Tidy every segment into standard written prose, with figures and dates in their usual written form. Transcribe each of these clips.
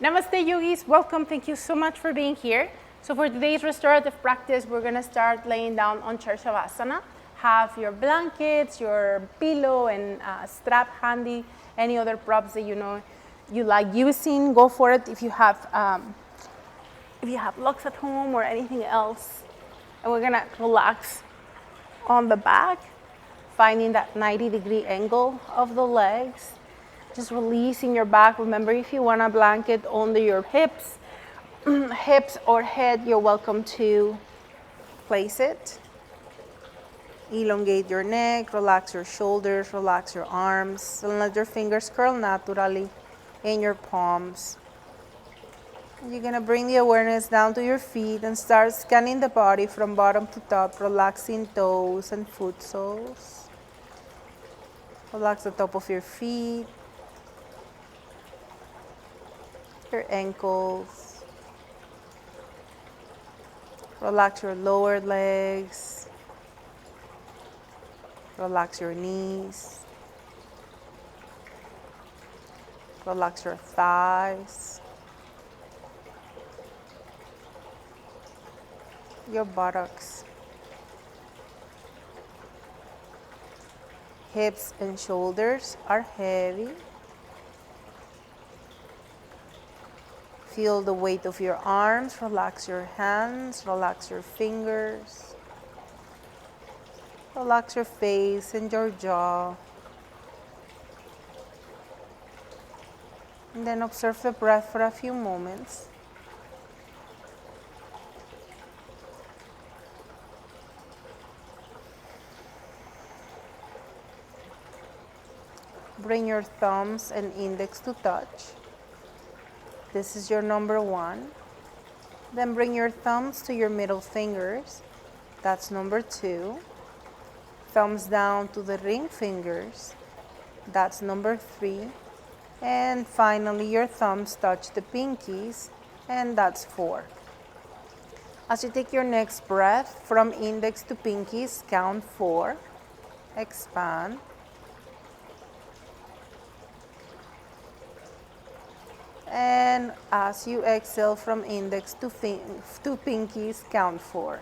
Namaste yogis, welcome. Thank you so much for being here. So for today's restorative practice, we're gonna start laying down on chair shavasana. Have your blankets, your pillow, and strap handy. Any other props that you know you like using, go for it. If you have blocks at home or anything else. And we're gonna relax on the back, finding that 90-degree angle of the legs. Just releasing your back. Remember, if you want a blanket under your hips or head, you're welcome to place it. Elongate your neck, relax your shoulders, relax your arms, and let your fingers curl naturally in your palms. You're gonna bring the awareness down to your feet and start scanning the body from bottom to top, relaxing toes and foot soles. Relax the top of your feet, your ankles. Relax your lower legs. Relax your knees. Relax your thighs. Your buttocks. Hips and shoulders are heavy. Feel the weight of your arms, relax your hands, relax your fingers. Relax your face and your jaw. And then observe the breath for a few moments. Bring your thumbs and index to touch. This is your number 1. Then bring your thumbs to your middle fingers. That's number 2. Thumbs down to the ring fingers. That's number 3. And finally, your thumbs touch the pinkies, and that's 4. As you take your next breath, from index to pinkies, count 4. Expand. And as you exhale from index to pinkies, count 4.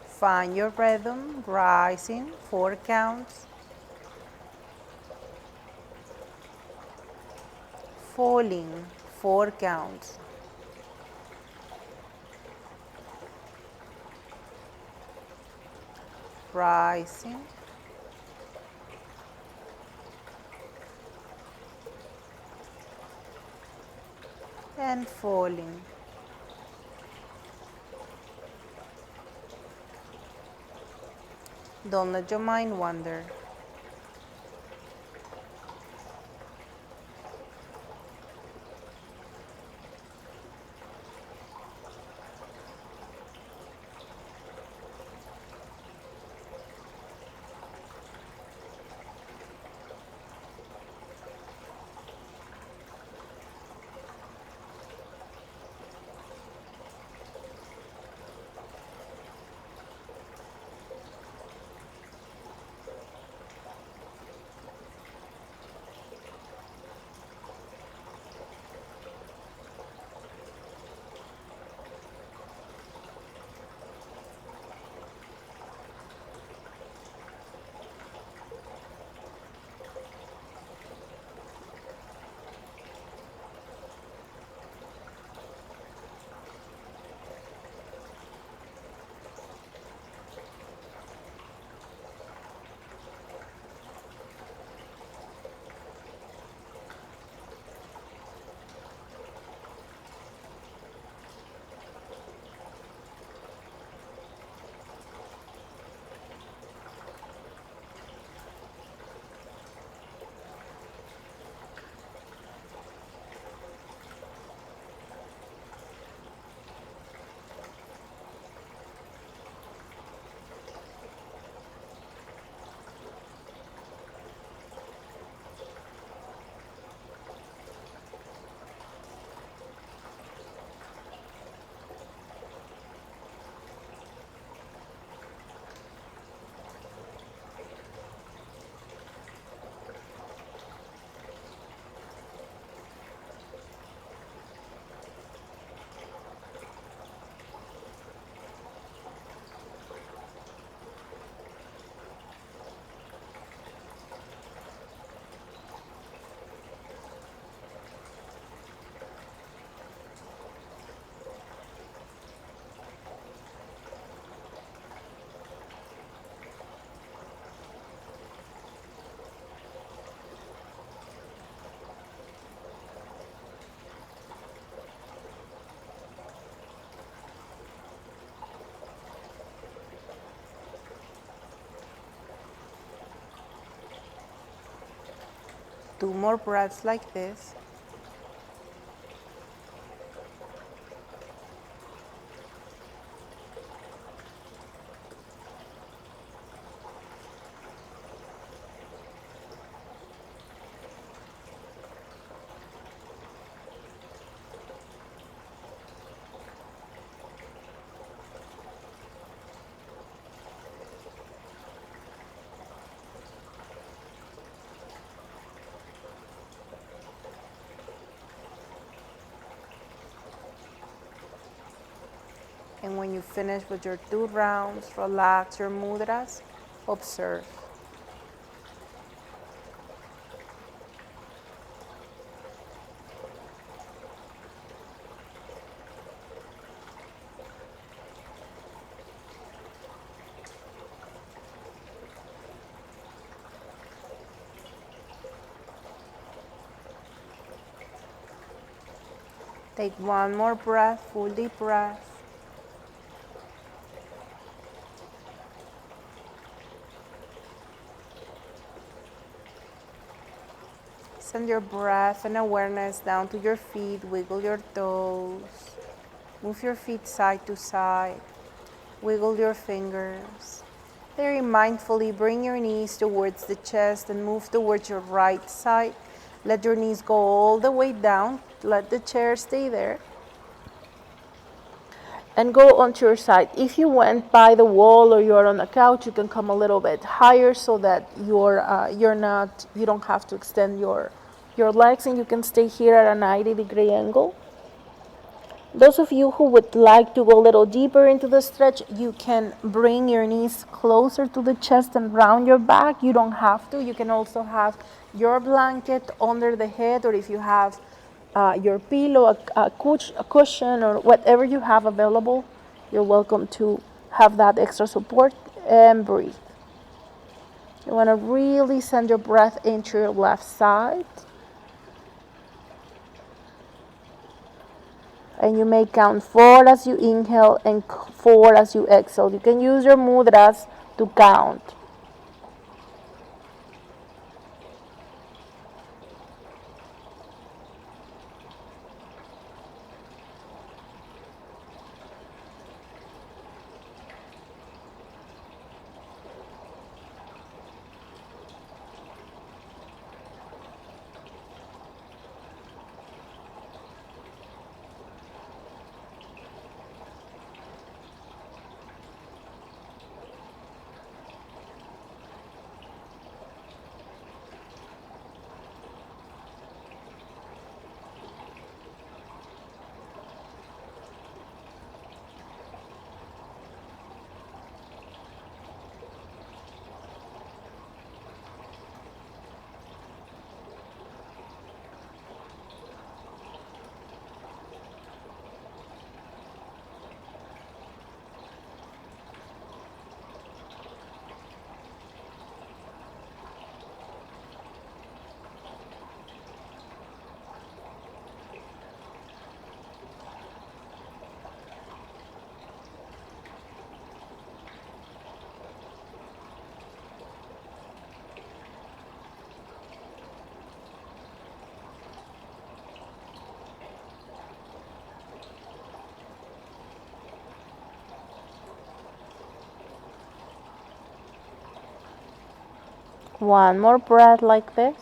Find your rhythm, rising, 4 counts. Falling, 4 counts. Rising. And falling. Don't let your mind wander. 2 more breaths like this. And when you finish with your 2 rounds, relax your mudras, observe. Take 1 more breath, full deep breath. Send your breath and awareness down to your feet, wiggle your toes, move your feet side to side, wiggle your fingers. Very mindfully bring your knees towards the chest and move towards your right side. Let your knees go all the way down, let the chair stay there. And go onto your side. If you went by the wall or you're on a couch, you can come a little bit higher so that you don't have to extend your legs, and you can stay here at a 90-degree angle. Those of you who would like to go a little deeper into the stretch, you can bring your knees closer to the chest and round your back. You don't have to. You can also have your blanket under the head, or if you have your pillow, a cushion, or whatever you have available, you're welcome to have that extra support. And breathe. You want to really send your breath into your left side. And you may count 4 as you inhale and 4 as you exhale. You can use your mudras to count. One more breath like this.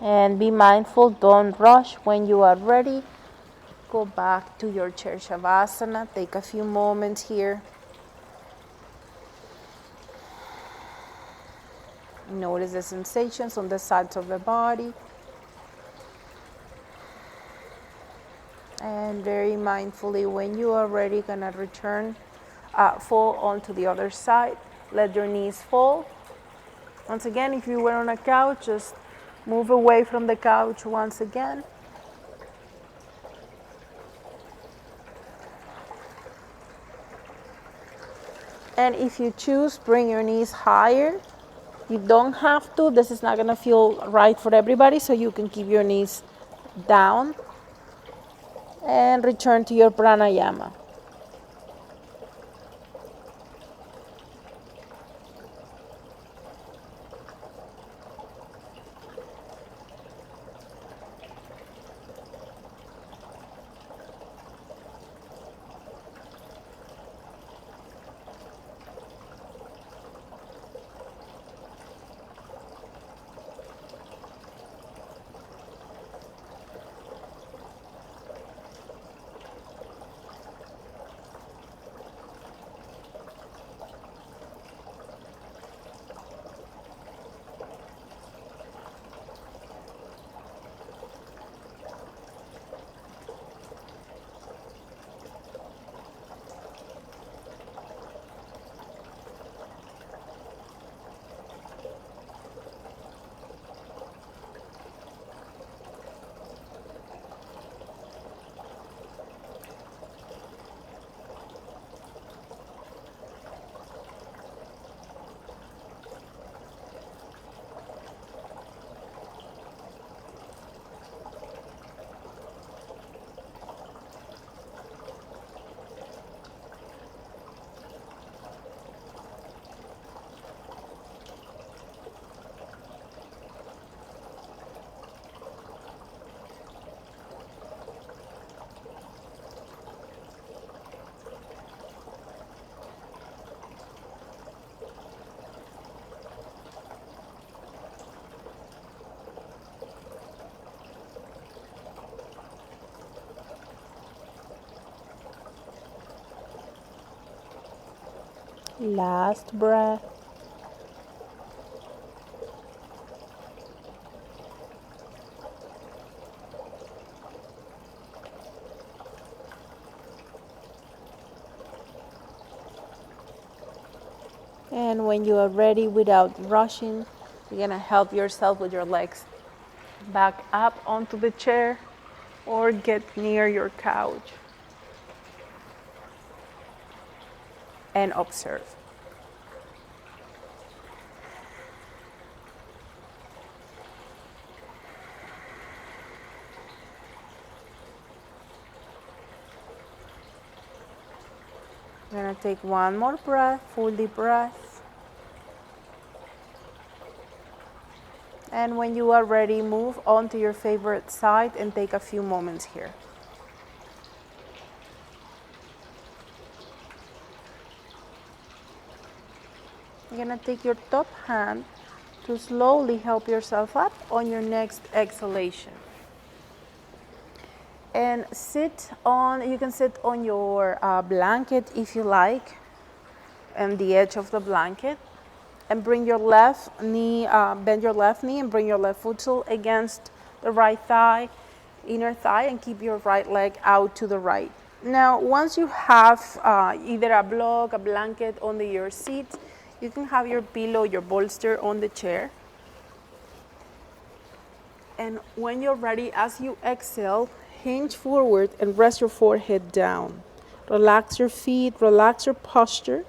And be mindful, don't rush. When you are ready, go back to your chair shavasana. Take a few moments here. Notice the sensations on the sides of the body. And very mindfully, when you are ready, gonna return, fall onto the other side. Let your knees fall. Once again, if you were on a couch, just move away from the couch once again. And if you choose, bring your knees higher. You don't have to. This is not going to feel right for everybody, so you can keep your knees down, and return to your pranayama. Last breath. And when you are ready, without rushing, you're gonna help yourself with your legs back up onto the chair or get near your couch and observe. You're gonna take one more breath, full deep breath. And when you are ready, move on to your favorite side and take a few moments here. You're gonna take your top hand to slowly help yourself up on your next exhalation. And you can sit on your blanket if you like, on the edge of the blanket. And bring your left knee, bend your left knee and bring your left foot sole against the right thigh, inner thigh, and keep your right leg out to the right. Now, once you have either a block, a blanket under your seat, you can have your pillow, your bolster on the chair. And when you're ready, as you exhale, hinge forward and rest your forehead down. Relax your feet, relax your posture.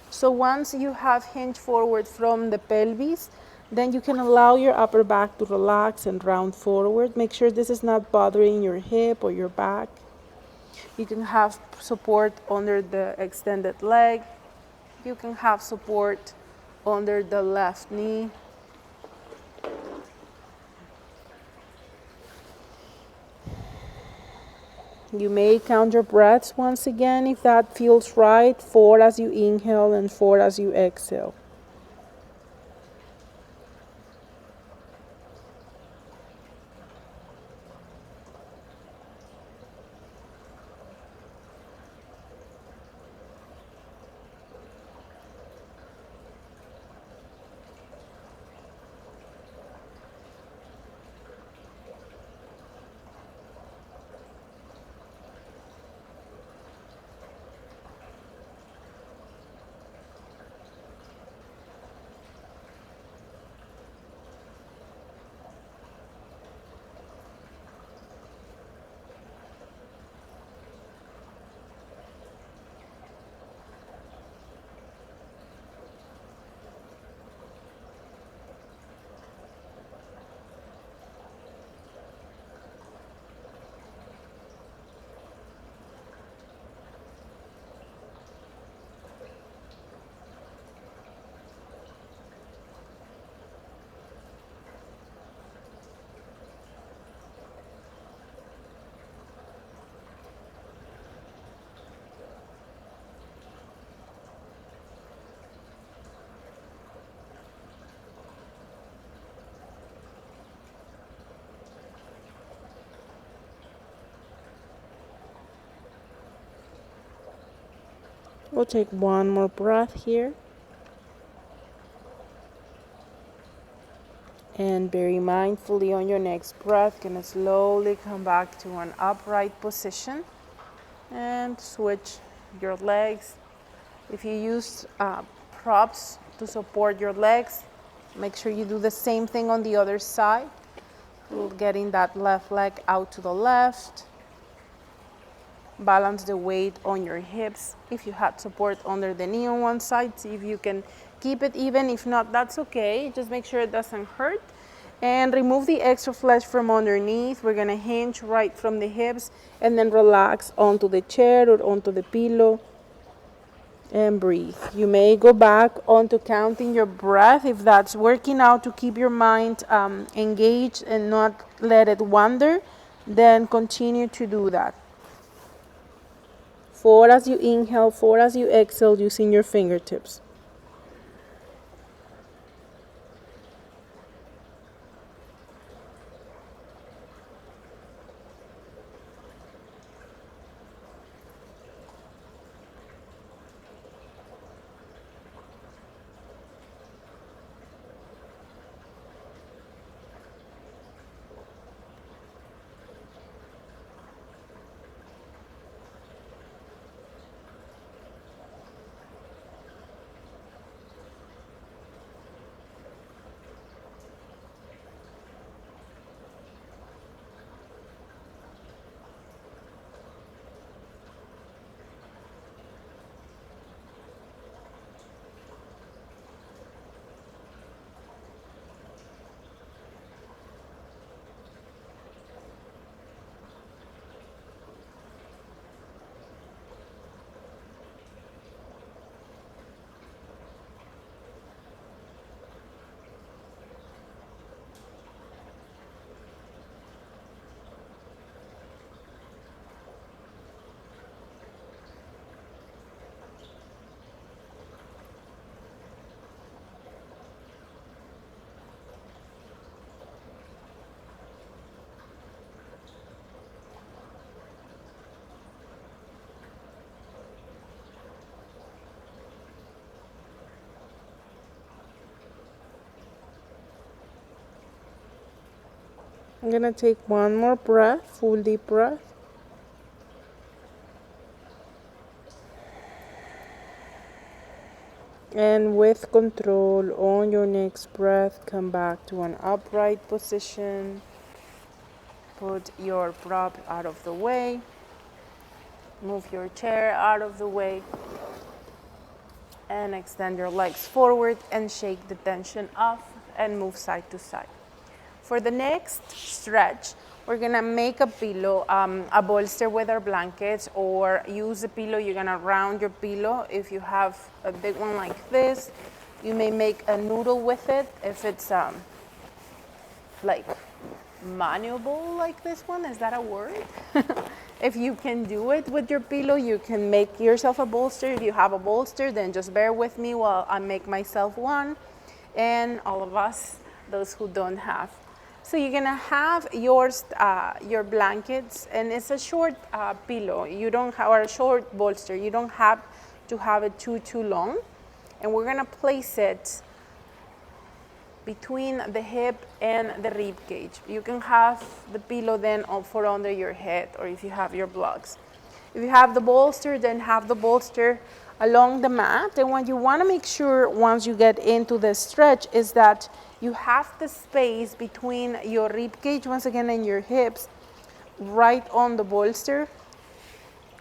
So once you have hinged forward from the pelvis, then you can allow your upper back to relax and round forward. Make sure this is not bothering your hip or your back. You can have support under the extended leg. You can have support under the left knee. You may count your breaths once again if that feels right. 4 as you inhale and 4 as you exhale. We'll take one more breath here. And very mindfully on your next breath, gonna slowly come back to an upright position and switch your legs. If you use props to support your legs, make sure you do the same thing on the other side. Getting that left leg out to the left. Balance the weight on your hips. If you had support under the knee on one side, see if you can keep it even. If not, that's okay. Just make sure it doesn't hurt. And remove the extra flesh from underneath. We're gonna hinge right from the hips and then relax onto the chair or onto the pillow and breathe. You may go back onto counting your breath if that's working out to keep your mind engaged and not let it wander. Then continue to do that. 4 as you inhale, 4 as you exhale using your fingertips. I'm gonna take one more breath, full deep breath. And with control on your next breath, come back to an upright position. Put your prop out of the way. Move your chair out of the way. And extend your legs forward and shake the tension off and move side to side. For the next stretch, we're gonna make a pillow, a bolster with our blankets, or use a pillow. You're gonna round your pillow. If you have a big one like this, you may make a noodle with it. If it's like manuable like this one, is that a word? If you can do it with your pillow, you can make yourself a bolster. If you have a bolster, then just bear with me while I make myself one, and all of us, those who don't have. So you're gonna have your blankets, and it's a short pillow. You don't have, or a short bolster. You don't have to have it too long. And we're gonna place it between the hip and the rib cage. You can have the pillow then for under your head, or if you have your blocks. If you have the bolster, then have the bolster along the mat. And what you want to make sure once you get into the stretch is that you have the space between your rib cage, once again, and your hips right on the bolster.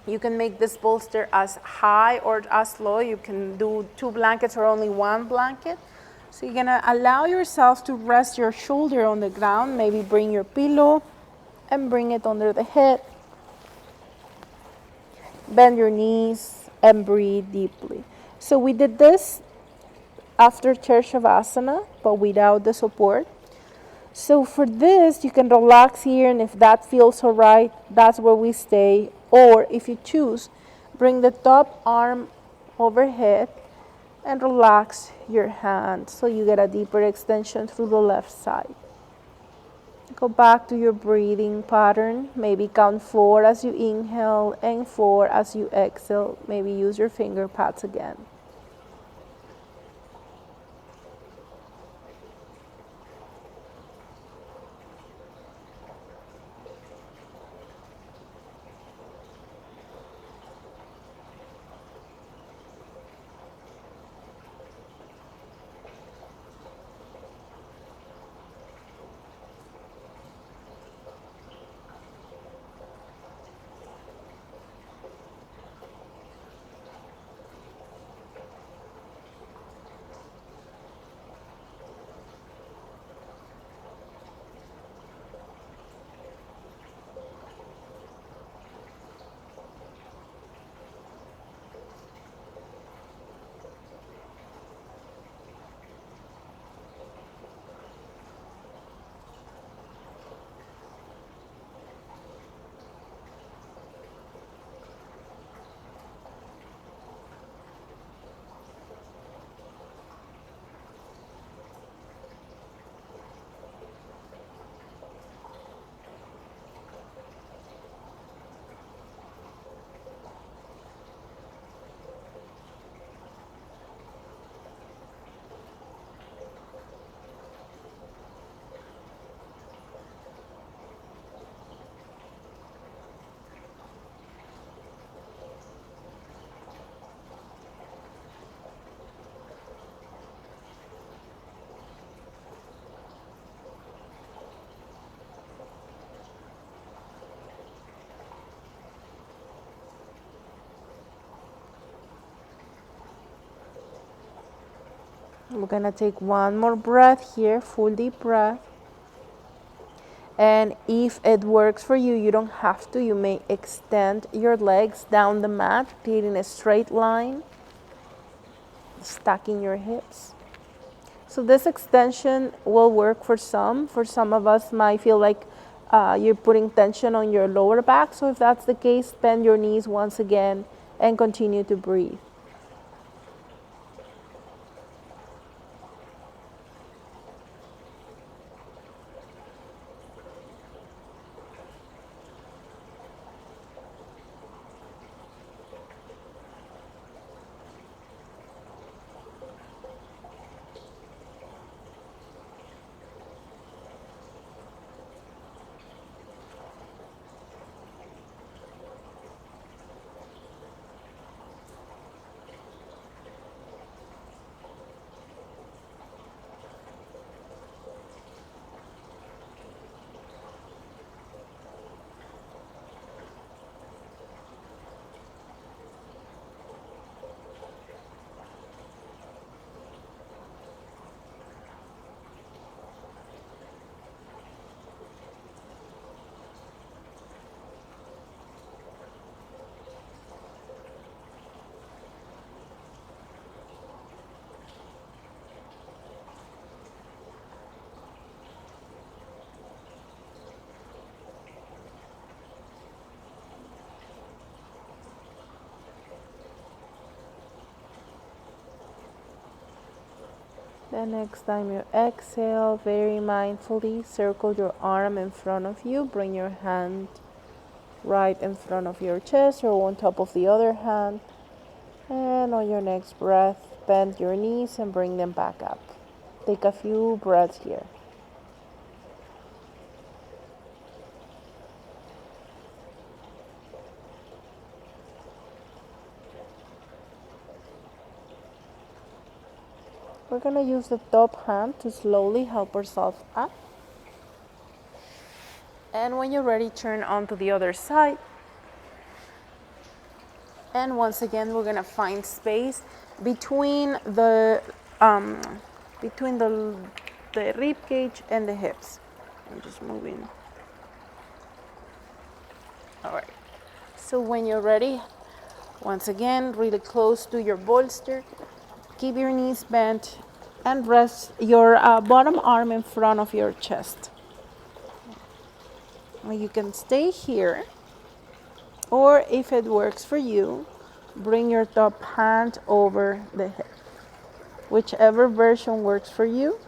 You can make this bolster as high or as low. You can do 2 blankets or only 1 blanket. So you're gonna allow yourself to rest your shoulder on the ground. Maybe bring your pillow and bring it under the head. Bend your knees and breathe deeply. So we did this after chair shavasana, but without the support. So for this, you can relax here, and if that feels all right, that's where we stay. Or if you choose, bring the top arm overhead and relax your hand so you get a deeper extension through the left side. Go back to your breathing pattern. Maybe count 4 as you inhale and 4 as you exhale. Maybe use your finger pads again. We're gonna take one more breath here, full deep breath. And if it works for you, you don't have to. You may extend your legs down the mat, creating a straight line, stacking your hips. So this extension will work for some. For some of us might feel like you're putting tension on your lower back. So if that's the case, bend your knees once again and continue to breathe. The next time you exhale, very mindfully circle your arm in front of you. Bring your hand right in front of your chest or on top of the other hand. And on your next breath, bend your knees and bring them back up. Take a few breaths here. We're going to use the top hand to slowly help ourselves up. And when you're ready, turn onto the other side. And once again, we're going to find space between the rib cage and the hips. I'm just moving. All right. So when you're ready, once again, really close to your bolster. Keep your knees bent and rest your bottom arm in front of your chest. You can stay here, or if it works for you, bring your top hand over the hip. Whichever version works for you,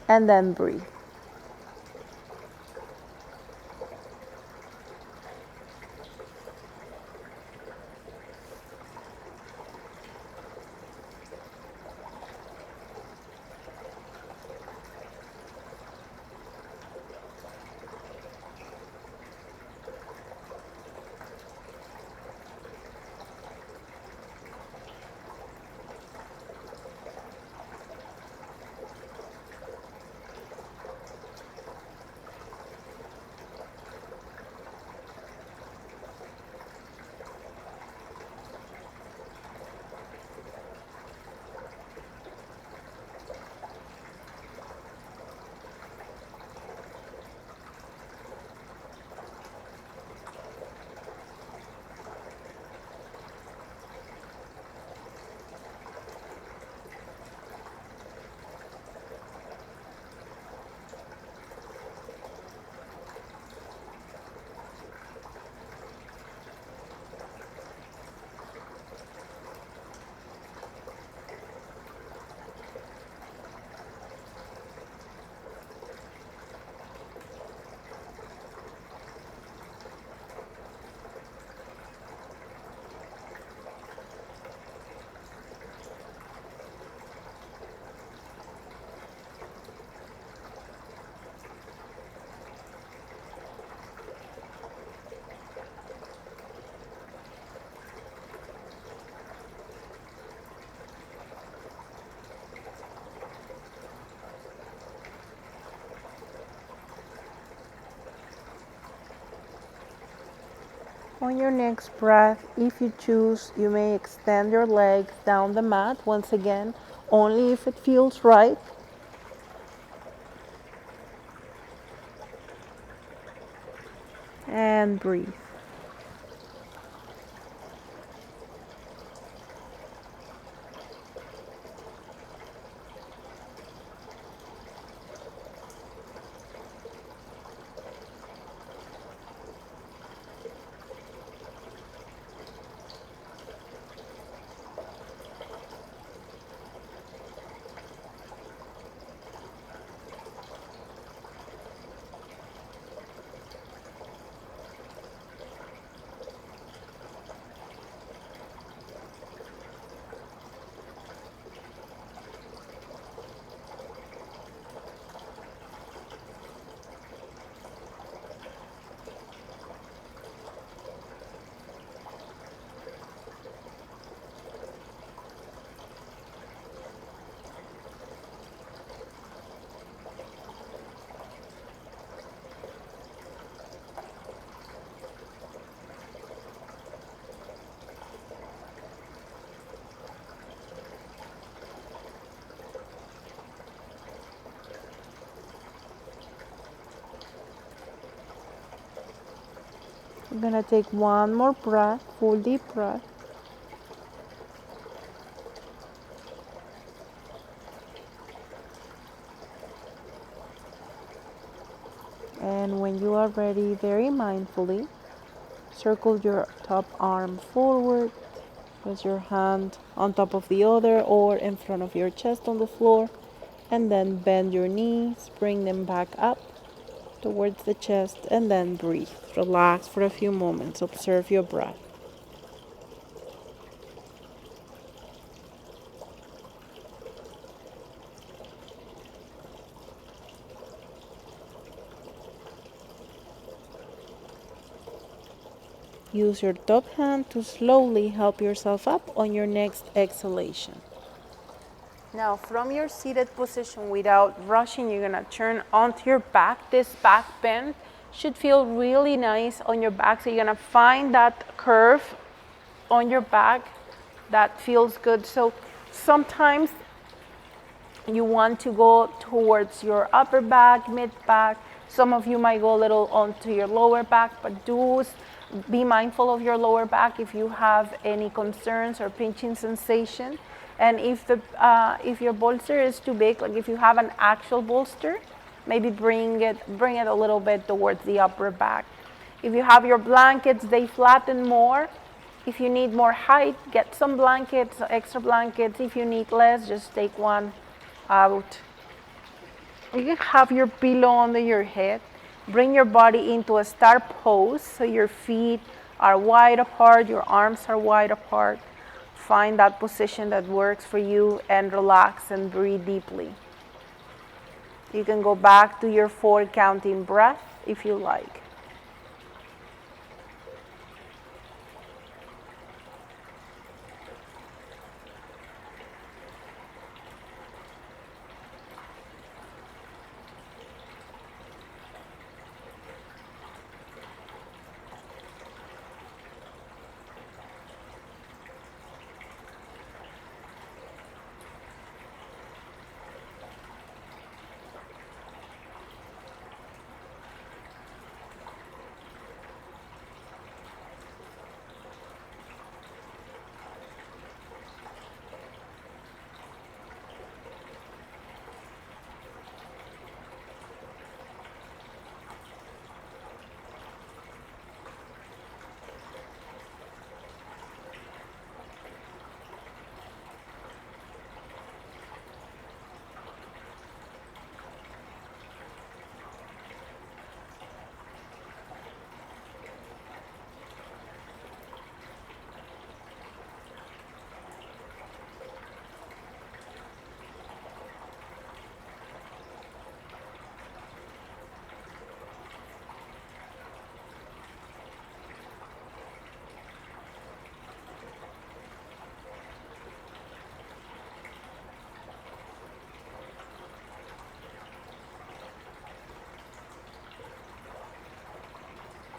and then breathe. On your next breath, if you choose, you may extend your legs down the mat. Once again, only if it feels right. And breathe. I'm gonna take one more breath, full deep breath. And when you are ready, very mindfully, circle your top arm forward. Place your hand on top of the other or in front of your chest on the floor. And then bend your knees, bring them back up towards the chest, and then breathe. Relax for a few moments. Observe your breath. Use your top hand to slowly help yourself up on your next exhalation. Now, from your seated position, without rushing, you're gonna turn onto your back. This back bend should feel really nice on your back. So you're gonna find that curve on your back that feels good. So sometimes you want to go towards your upper back, mid back. Some of you might go a little onto your lower back, but be mindful of your lower back if you have any concerns or pinching sensation. And if your bolster is too big, like if you have an actual bolster, maybe bring it a little bit towards the upper back. If you have your blankets, they flatten more. If you need more height, get some blankets, extra blankets. If you need less, just take one out. You can have your pillow under your head. Bring your body into a star pose so your feet are wide apart, your arms are wide apart. Find that position that works for you and relax and breathe deeply. You can go back to your 4 counting breath if you like.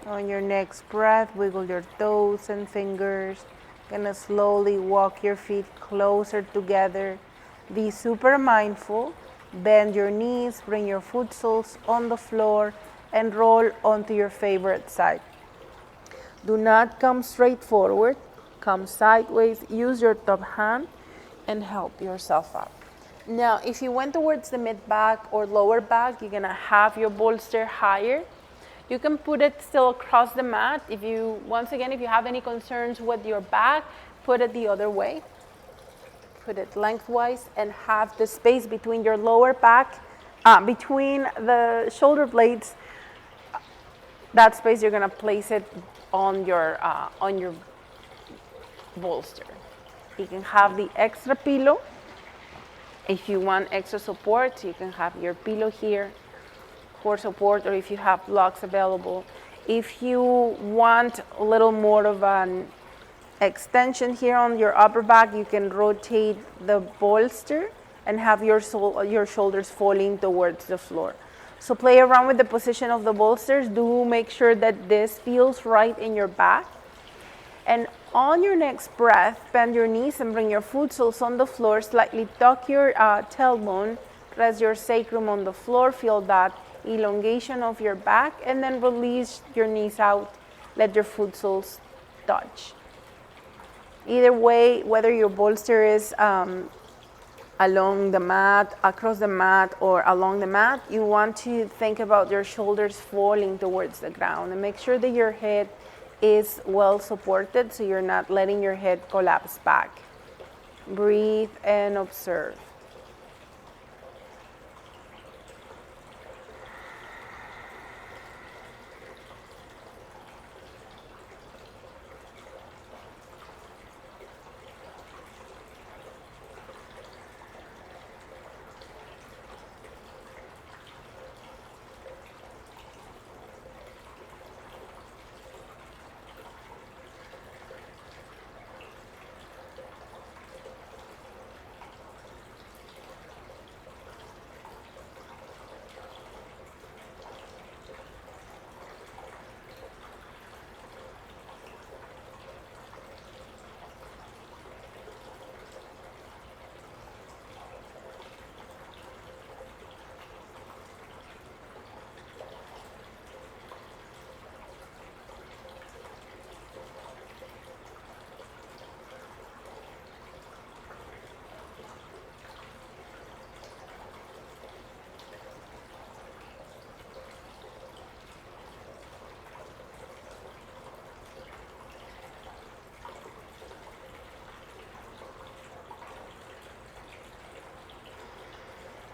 On your next breath, wiggle your toes and fingers. Gonna slowly walk your feet closer together. Be super mindful. Bend your knees, bring your foot soles on the floor, and roll onto your favorite side. Do not come straight forward. Come sideways. Use your top hand and help yourself up. Now, if you went towards the mid back or lower back, you're gonna have your bolster higher. You can put it still across the mat. If you, once again, if you have any concerns with your back, put it the other way. Put it lengthwise and have the space between your lower back, between the shoulder blades. That space, you're gonna place it on your bolster. You can have the extra pillow. If you want extra support, you can have your pillow here for support, or if you have blocks available. If you want a little more of an extension here on your upper back, you can rotate the bolster and have your shoulders falling towards the floor. So play around with the position of the bolsters. Do make sure that this feels right in your back. And on your next breath, bend your knees and bring your foot soles on the floor. Slightly tuck your tailbone, press your sacrum on the floor. Feel that elongation of your back, and then release your knees out. Let your foot soles touch. Either way, whether your bolster is along the mat, across the mat, or along the mat, you want to think about your shoulders falling towards the ground and make sure that your head is well supported so you're not letting your head collapse back. Breathe and observe.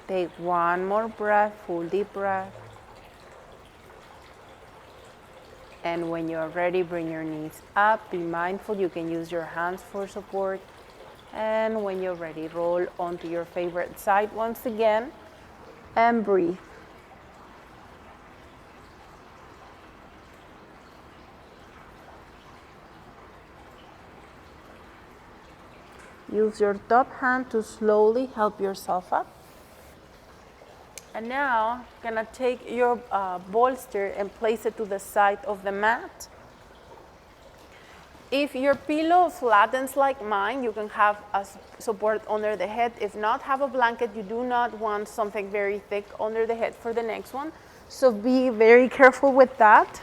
Take one more breath, full deep breath. And when you're ready, bring your knees up. Be mindful, you can use your hands for support. And when you're ready, roll onto your favorite side once again and breathe. Use your top hand to slowly help yourself up. And now, gonna take your bolster and place it to the side of the mat. If your pillow flattens like mine, you can have a support under the head. If not, have a blanket. You do not want something very thick under the head for the next one. So be very careful with that.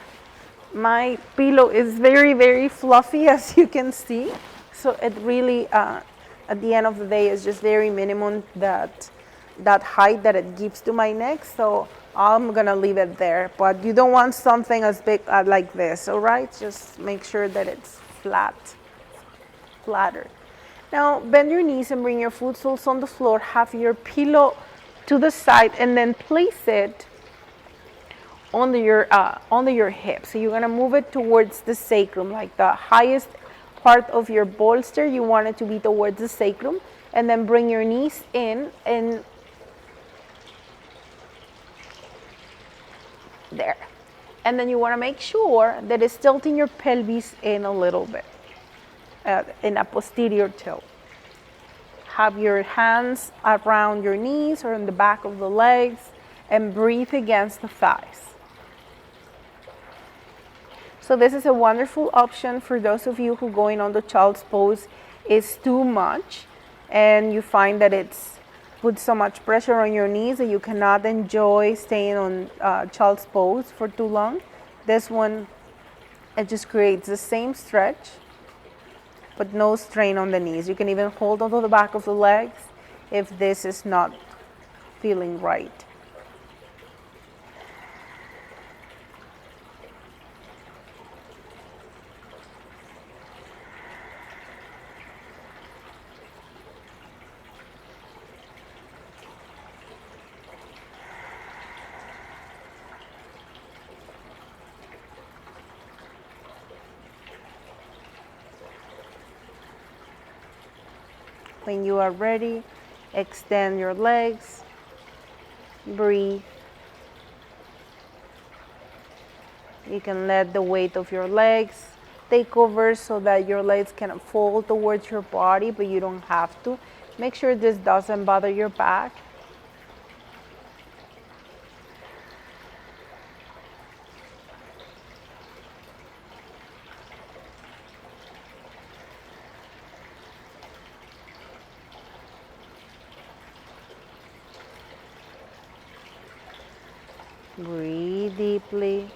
My pillow is very, very fluffy, as you can see. So it really, at the end of the day, is just very minimum that height that it gives to my neck, so I'm gonna leave it there. But you don't want something as big like this, all right? Just make sure that it's flatter. Now bend your knees and bring your foot soles on the floor. Have your pillow to the side and then place it under your hip. So you're gonna move it towards the sacrum, like the highest part of your bolster. You want it to be towards the sacrum, and then bring your knees in and there. And then you want to make sure that it's tilting your pelvis in a little bit, in a posterior tilt. Have your hands around your knees or in the back of the legs and breathe against the thighs. So this is a wonderful option for those of you who going on the child's pose is too much and you find that it's put so much pressure on your knees that you cannot enjoy staying on child's pose for too long. This one, it just creates the same stretch but no strain on the knees. You can even hold onto the back of the legs if this is not feeling right. When you are ready, extend your legs, breathe. You can let the weight of your legs take over so that your legs can fold towards your body, but you don't have to. Make sure this doesn't bother your back. Breathe deeply.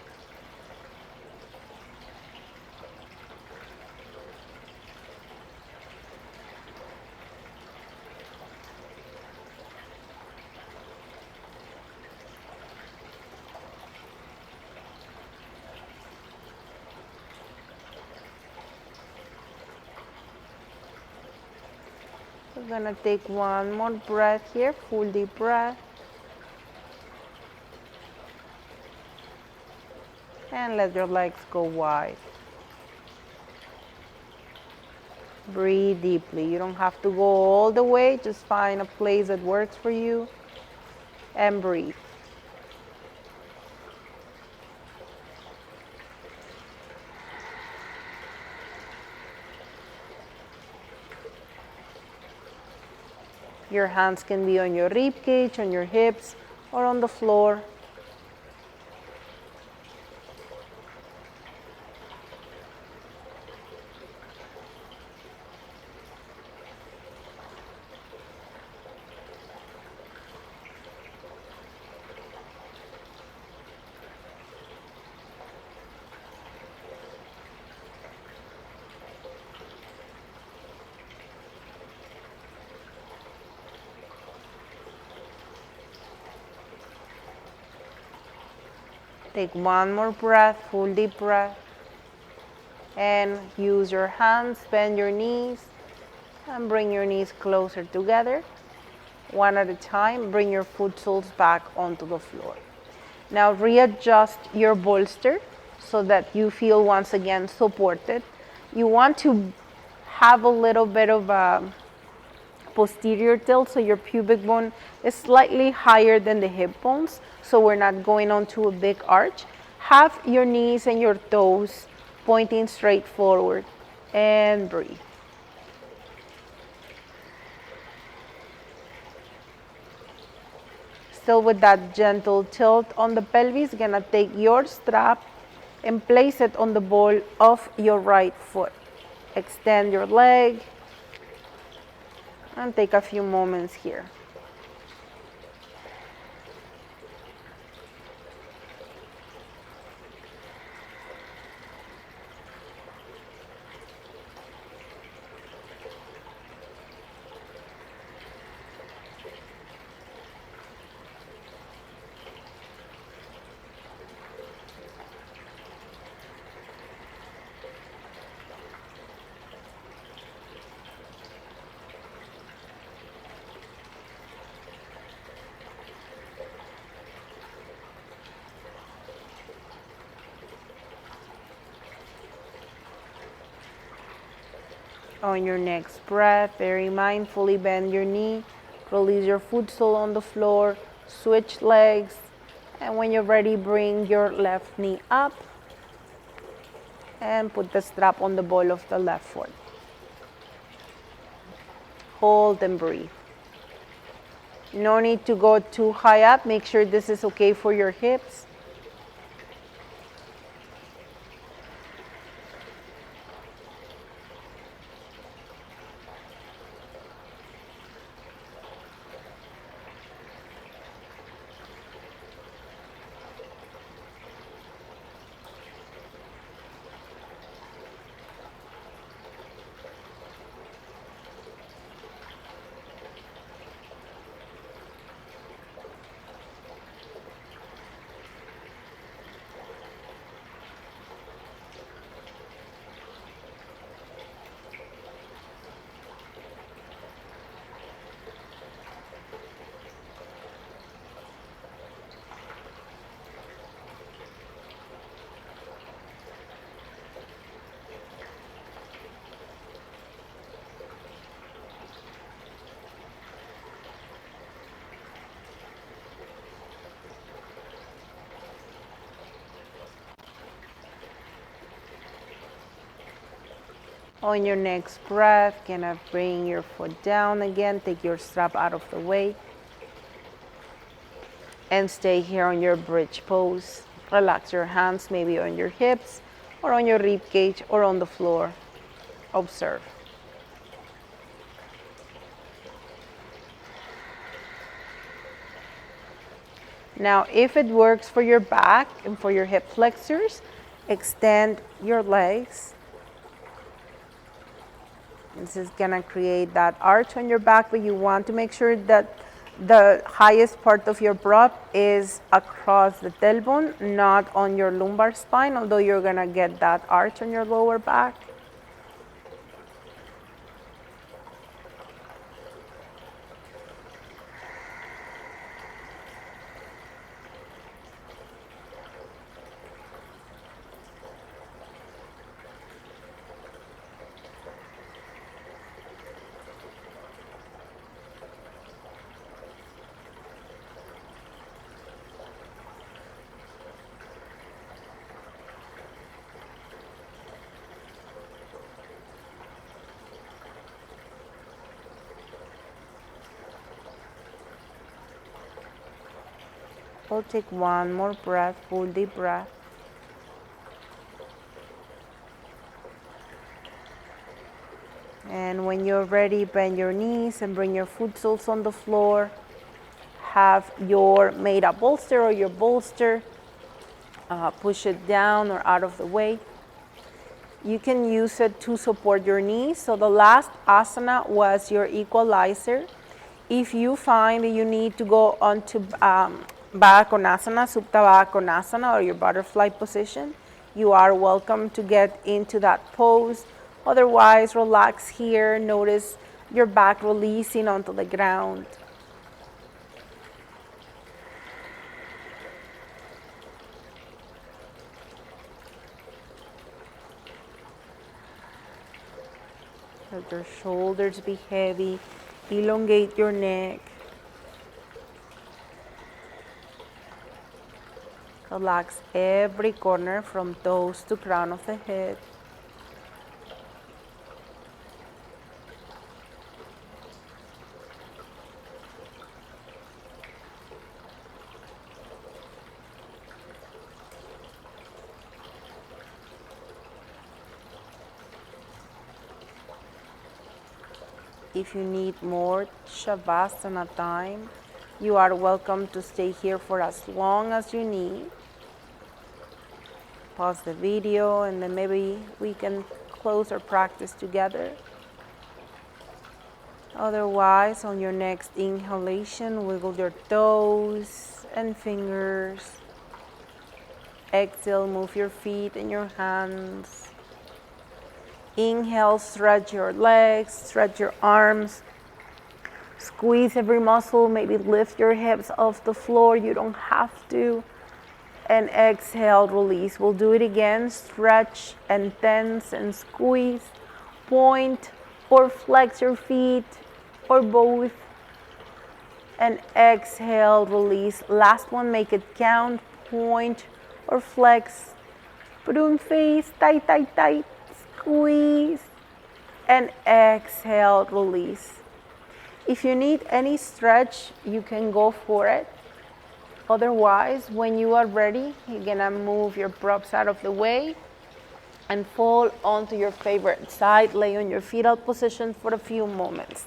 We're gonna take one more breath here, full deep breath. And let your legs go wide. Breathe deeply. You don't have to go all the way, just find a place that works for you and breathe. Your hands can be on your rib cage, on your hips, or on the floor. Take one more breath, full deep breath. And use your hands, bend your knees, and bring your knees closer together. One at a time, bring your foot soles back onto the floor. Now readjust your bolster so that you feel once again supported. You want to have a little bit of a posterior tilt, so your pubic bone is slightly higher than the hip bones, so we're not going onto a big arch. Have your knees and your toes pointing straight forward, and breathe. Still with that gentle tilt on the pelvis, gonna take your strap and place it on the ball of your right foot. Extend your leg and take a few moments here. On your next breath, very mindfully bend your knee, release your foot sole on the floor, switch legs, and when you're ready, bring your left knee up and put the strap on the ball of the left foot. Hold and breathe. No need to go too high up. Make sure this is okay for your hips. On your next breath, gonna bring your foot down again, take your strap out of the way, and stay here on your bridge pose. Relax your hands maybe on your hips or on your rib cage or on the floor. Observe. Now, if it works for your back and for your hip flexors, extend your legs. This is gonna create that arch on your back, but you want to make sure that the highest part of your prop is across the tailbone, not on your lumbar spine, although you're gonna get that arch on your lower back. We'll take one more breath, full deep breath. And when you're ready, bend your knees and bring your foot soles on the floor. Have your made-up bolster or your bolster, push it down or out of the way. You can use it to support your knees. So the last asana was your equalizer. If you find that you need to go onto Baddha Konasana, Supta Baddha Konasana, or your butterfly position, you are welcome to get into that pose. Otherwise, relax here. Notice your back releasing onto the ground. Let your shoulders be heavy. Elongate your neck. Relax every corner from toes to crown of the head. If you need more Shavasana time, you are welcome to stay here for as long as you need. Pause the video and then maybe we can close our practice together. Otherwise, on your next inhalation, wiggle your toes and fingers. Exhale, move your feet and your hands. Inhale, stretch your legs, stretch your arms. Squeeze every muscle, maybe lift your hips off the floor. You don't have to. And exhale, release. We'll do it again. Stretch and tense and squeeze. Point or flex your feet or both. And exhale, release. Last one, make it count. Point or flex. Prune face, tight, tight, tight. Squeeze. And exhale, release. If you need any stretch, you can go for it. Otherwise, when you are ready, you're gonna move your props out of the way and fall onto your favorite side. Lay on your fetal position for a few moments.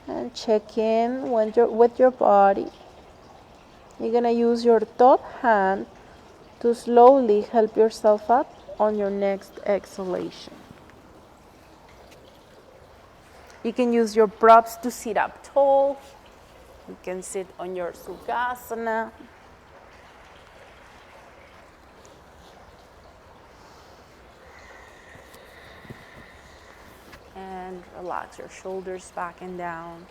And check in with your body. You're gonna use your top hand to slowly help yourself up on your next exhalation. You can use your props to sit up tall. You can sit on your Sukhasana. And relax your shoulders back and down.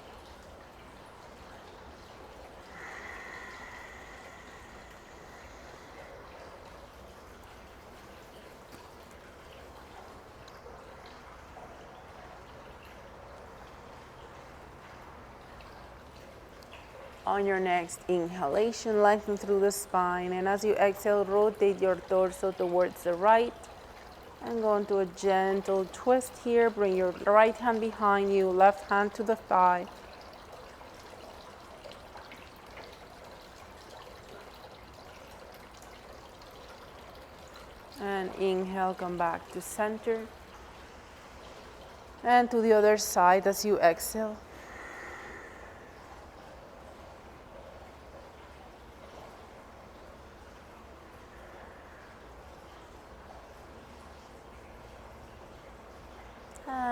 On your next inhalation, lengthen through the spine, and as you exhale, rotate your torso towards the right and go into a gentle twist here. Bring your right hand behind you, left hand to the thigh. And inhale, come back to center. And to the other side as you exhale.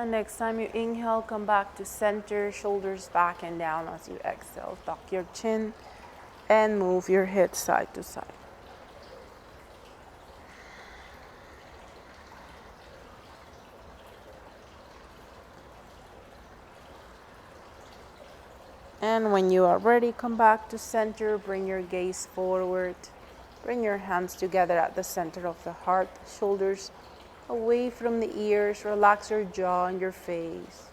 And next time you inhale, come back to center, shoulders back and down as you exhale. Tuck your chin and move your head side to side. And when you are ready, come back to center, bring your gaze forward. Bring your hands together at the center of the heart, shoulders away from the ears. Relax your jaw and your face.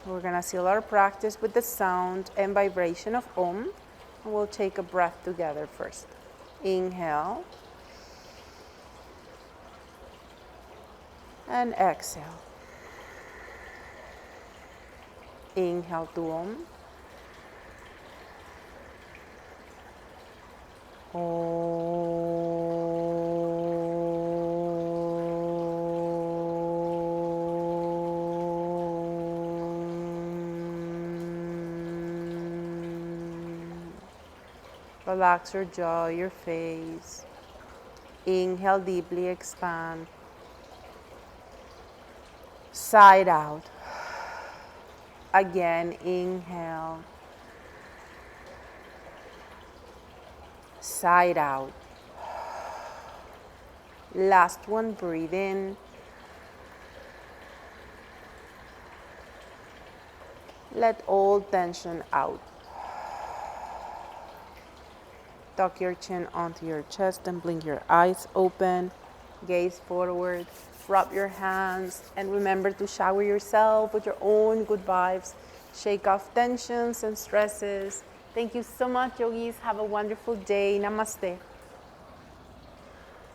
We're gonna seal our practice with the sound and vibration of Om. And we'll take a breath together first. Inhale. And exhale. Inhale to Om. Relax your jaw, your face. Inhale deeply, expand. Side out. Again, inhale. Side out. Last one, breathe in. Let all tension out. Tuck your chin onto your chest and blink your eyes open. Gaze forward. Rub your hands and remember to shower yourself with your own good vibes. Shake off tensions and stresses. Thank you so much, yogis. Have a wonderful day. Namaste.